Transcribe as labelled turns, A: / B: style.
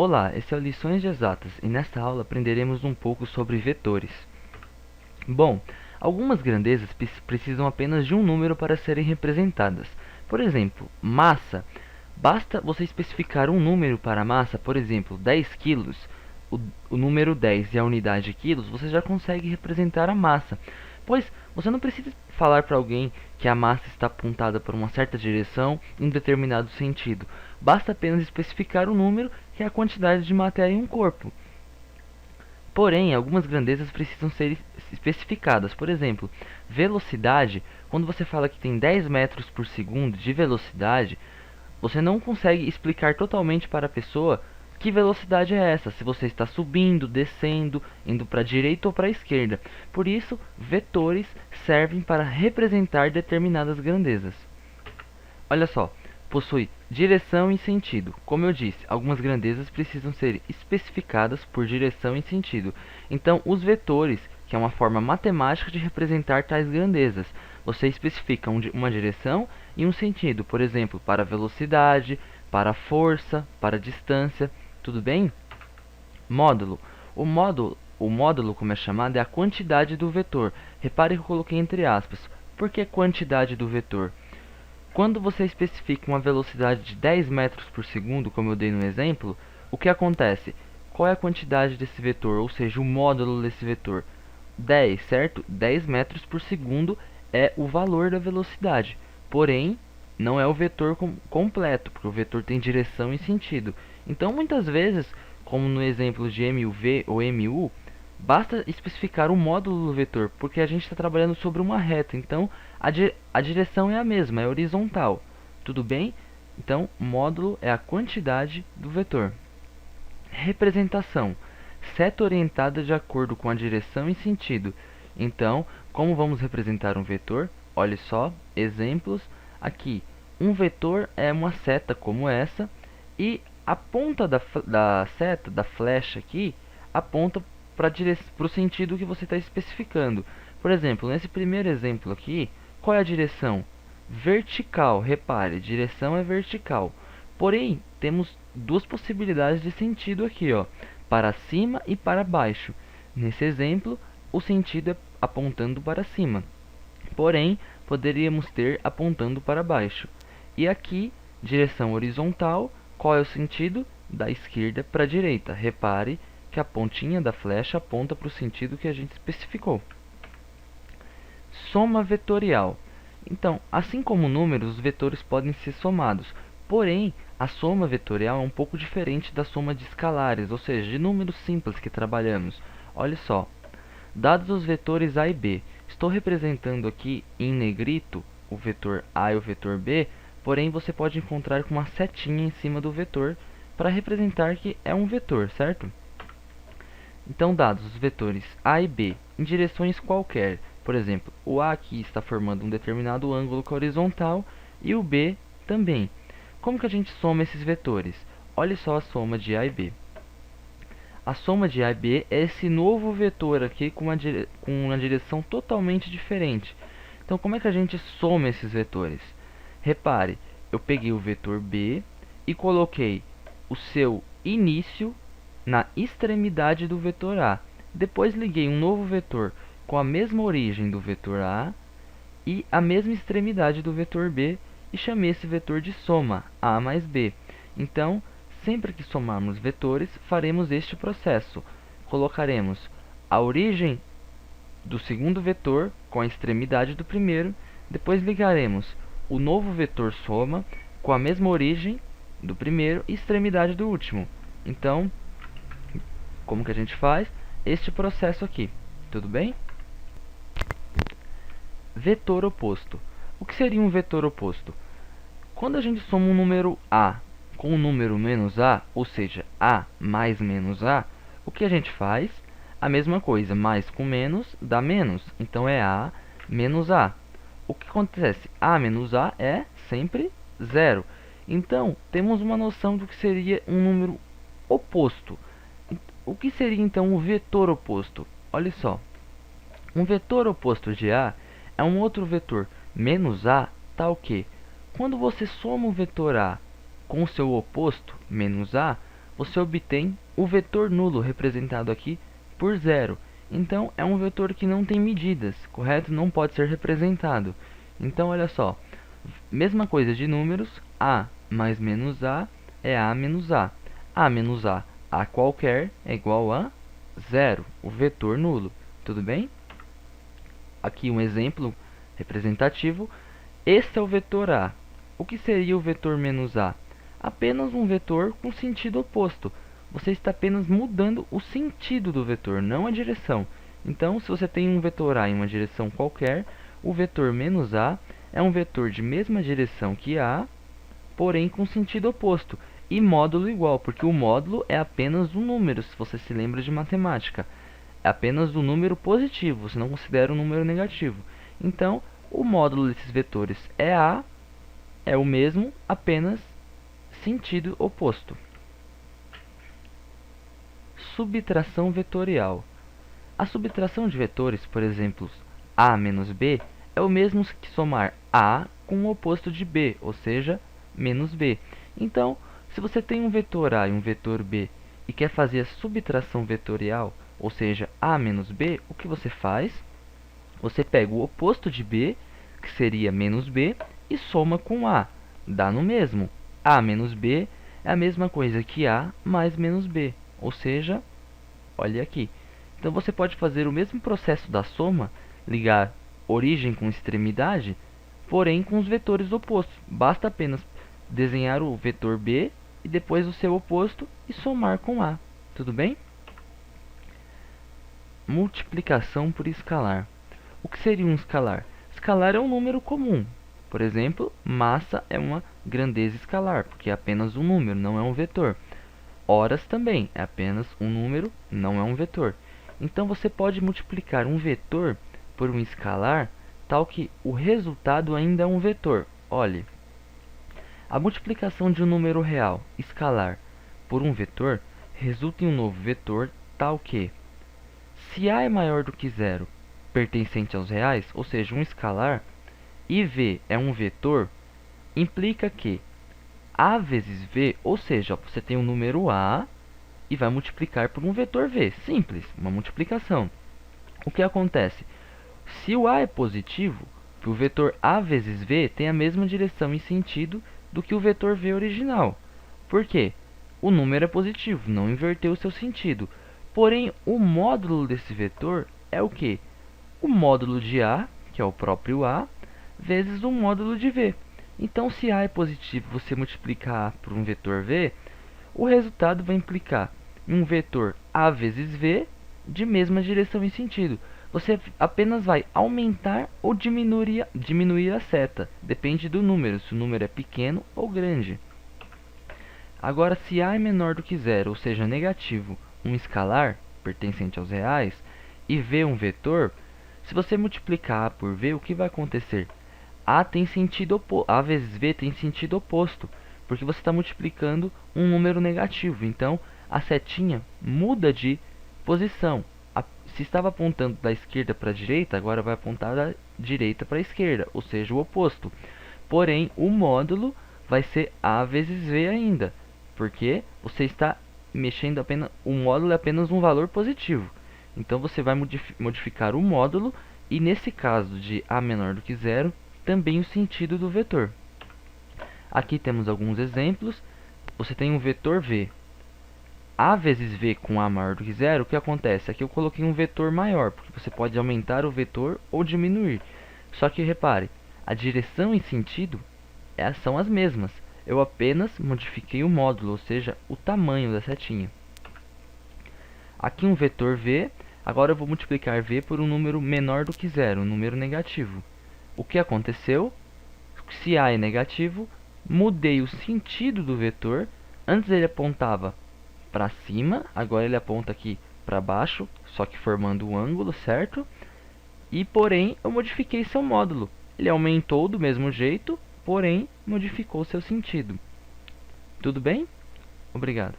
A: Olá, esse é o Lições de Exatas e nesta aula aprenderemos um pouco sobre vetores. Bom, algumas grandezas precisam apenas de um número para serem representadas. Por exemplo, massa. Basta você especificar um número para a massa, por exemplo, 10 quilos. O número 10 e a unidade quilos, você já consegue representar a massa. Pois você não precisa falar para alguém que a massa está apontada para uma certa direção em um determinado sentido. Basta apenas especificar o número, que é a quantidade de matéria em um corpo. Porém, algumas grandezas precisam ser especificadas. Por exemplo, velocidade. Quando você fala que tem 10 metros por segundo de velocidade, você não consegue explicar totalmente para a pessoa que velocidade é essa, se você está subindo, descendo, indo para a direita ou para a esquerda. Por isso, vetores servem para representar determinadas grandezas. Olha só, possui direção e sentido. Como eu disse, algumas grandezas precisam ser especificadas por direção e sentido. Então, os vetores, que é uma forma matemática de representar tais grandezas, você especifica uma direção e um sentido, por exemplo, para velocidade, para força, para distância, tudo bem? Módulo. O módulo, como é chamado, é a quantidade do vetor. Repare que eu coloquei entre aspas. Por que quantidade do vetor? Quando você especifica uma velocidade de 10 metros por segundo, como eu dei no exemplo, o que acontece? Qual é a quantidade desse vetor, ou seja, o módulo desse vetor? 10, certo? 10 metros por segundo é o valor da velocidade. Porém, não é o vetor completo, porque o vetor tem direção e sentido. Então, muitas vezes, como no exemplo de MUV ou MU, basta especificar o módulo do vetor, porque a gente está trabalhando sobre uma reta, então a direção é a mesma, é horizontal. Tudo bem? Então, módulo é a quantidade do vetor. Representação. Seta orientada de acordo com a direção e sentido. Então, como vamos representar um vetor? Olha só, exemplos. Aqui, um vetor é uma seta como essa, e a ponta da seta, da flecha aqui, aponta para o sentido que você está especificando. Por exemplo, nesse primeiro exemplo aqui, qual é a direção? Vertical, repare, direção é vertical. Porém, temos duas possibilidades de sentido aqui, ó, para cima e para baixo. Nesse exemplo, o sentido é apontando para cima. Porém, poderíamos ter apontando para baixo. E aqui, direção horizontal, qual é o sentido? Da esquerda para a direita. Repare que a pontinha da flecha aponta para o sentido que a gente especificou. Soma vetorial. Então, assim como números, os vetores podem ser somados. Porém, a soma vetorial é um pouco diferente da soma de escalares, ou seja, de números simples que trabalhamos. Olha só, dados os vetores A e B, estou representando aqui em negrito o vetor A e o vetor B, porém você pode encontrar com uma setinha em cima do vetor para representar que é um vetor, certo? Então, dados os vetores A e B em direções qualquer, por exemplo, o A aqui está formando um determinado ângulo com a horizontal e o B também. Como que a gente soma esses vetores? Olha só a soma de A e B. A soma de A e B é esse novo vetor aqui com uma direção totalmente diferente. Então, como é que a gente soma esses vetores? Repare, eu peguei o vetor B e coloquei o seu início na extremidade do vetor A. Depois liguei um novo vetor com a mesma origem do vetor A e a mesma extremidade do vetor B e chamei esse vetor de soma, A mais B. Então, sempre que somarmos vetores, faremos este processo. Colocaremos a origem do segundo vetor com a extremidade do primeiro, depois ligaremos o novo vetor soma com a mesma origem do primeiro e extremidade do último. Então, como que a gente faz? Este processo aqui, tudo bem? Vetor oposto. O que seria um vetor oposto? Quando a gente soma um número A com um número menos A, ou seja, A mais menos A, o que a gente faz? A mesma coisa, mais com menos dá menos, então é A menos A. O que acontece? A menos A é sempre zero. Então, temos uma noção do que seria um número oposto. O que seria então o vetor oposto? Olha só, um vetor oposto de A é um outro vetor menos A, tal que, quando você soma o vetor A com o seu oposto, menos A, você obtém o vetor nulo, representado aqui por 0. Então, é um vetor que não tem medidas, correto? Não pode ser representado. Então, olha só, mesma coisa de números, a mais menos a é a menos a. A menos a qualquer, é igual a 0, o vetor nulo. Tudo bem? Aqui um exemplo representativo. Este é o vetor a. O que seria o vetor menos a? Apenas um vetor com sentido oposto. Você está apenas mudando o sentido do vetor, não a direção. Então, se você tem um vetor a em uma direção qualquer, o vetor menos a é um vetor de mesma direção que a, porém com sentido oposto. E módulo igual, porque o módulo é apenas um número, se você se lembra de matemática. É apenas um número positivo, você não considera um número negativo. Então, o módulo desses vetores é a, é o mesmo, apenas sentido oposto. Subtração vetorial. A subtração de vetores, por exemplo, a menos b, é o mesmo que somar a com o oposto de b, ou seja, menos b. Então, se você tem um vetor a e um vetor b e quer fazer a subtração vetorial, ou seja, a menos b, o que você faz? Você pega o oposto de b, que seria menos b, e soma com a. Dá no mesmo. A menos b é a mesma coisa que a mais menos b, ou seja, olha aqui. Então você pode fazer o mesmo processo da soma, ligar origem com extremidade, porém com os vetores opostos. Basta apenas desenhar o vetor b e depois o seu oposto e somar com a. Tudo bem? Multiplicação por escalar. O que seria um escalar? Escalar é um número comum. Por exemplo, massa é uma grandeza escalar, porque é apenas um número, não é um vetor. Horas também é apenas um número, não é um vetor. Então você pode multiplicar um vetor por um escalar, tal que o resultado ainda é um vetor. Olhe, a multiplicação de um número real, escalar, por um vetor, resulta em um novo vetor, tal que, se a é maior do que zero, pertencente aos reais, ou seja, um escalar, e v é um vetor, implica que a vezes v, ou seja, você tem um número a e vai multiplicar por um vetor v. Simples, uma multiplicação. O que acontece? Se o a é positivo, o vetor a vezes v tem a mesma direção e sentido do que o vetor v original. Por quê? O número é positivo, não inverteu o seu sentido. Porém, o módulo desse vetor é o quê? O módulo de a, que é o próprio a, vezes o módulo de v. Então, se a é positivo, você multiplica a por um vetor v, o resultado vai implicar em um vetor a vezes v de mesma direção e sentido. Você apenas vai aumentar ou diminuir a seta. Depende do número, se o número é pequeno ou grande. Agora, se a é menor do que zero, ou seja, negativo, um escalar, pertencente aos reais, e v um vetor, se você multiplicar a por v, o que vai acontecer? A vezes v tem sentido oposto, porque você está multiplicando um número negativo. Então, a setinha muda de posição. Se estava apontando da esquerda para a direita, agora vai apontar da direita para a esquerda, ou seja, o oposto. Porém, o módulo vai ser a vezes v ainda, porque você está mexendo apenas, o módulo é apenas um valor positivo. Então, você vai modificar o módulo e, nesse caso de a menor do que zero, também o sentido do vetor. Aqui temos alguns exemplos. Você tem um vetor v. A vezes v com a maior do que zero, o que acontece? Aqui eu coloquei um vetor maior, porque você pode aumentar o vetor ou diminuir. Só que repare, a direção e sentido são as mesmas. Eu apenas modifiquei o módulo, ou seja, o tamanho da setinha. Aqui um vetor v. Agora eu vou multiplicar v por um número menor do que zero, um número negativo. O que aconteceu? Se a é negativo, mudei o sentido do vetor. Antes ele apontava para cima, agora ele aponta aqui para baixo, só que formando um ângulo, certo? E porém, eu modifiquei seu módulo. Ele aumentou do mesmo jeito, porém, modificou seu sentido. Tudo bem? Obrigado.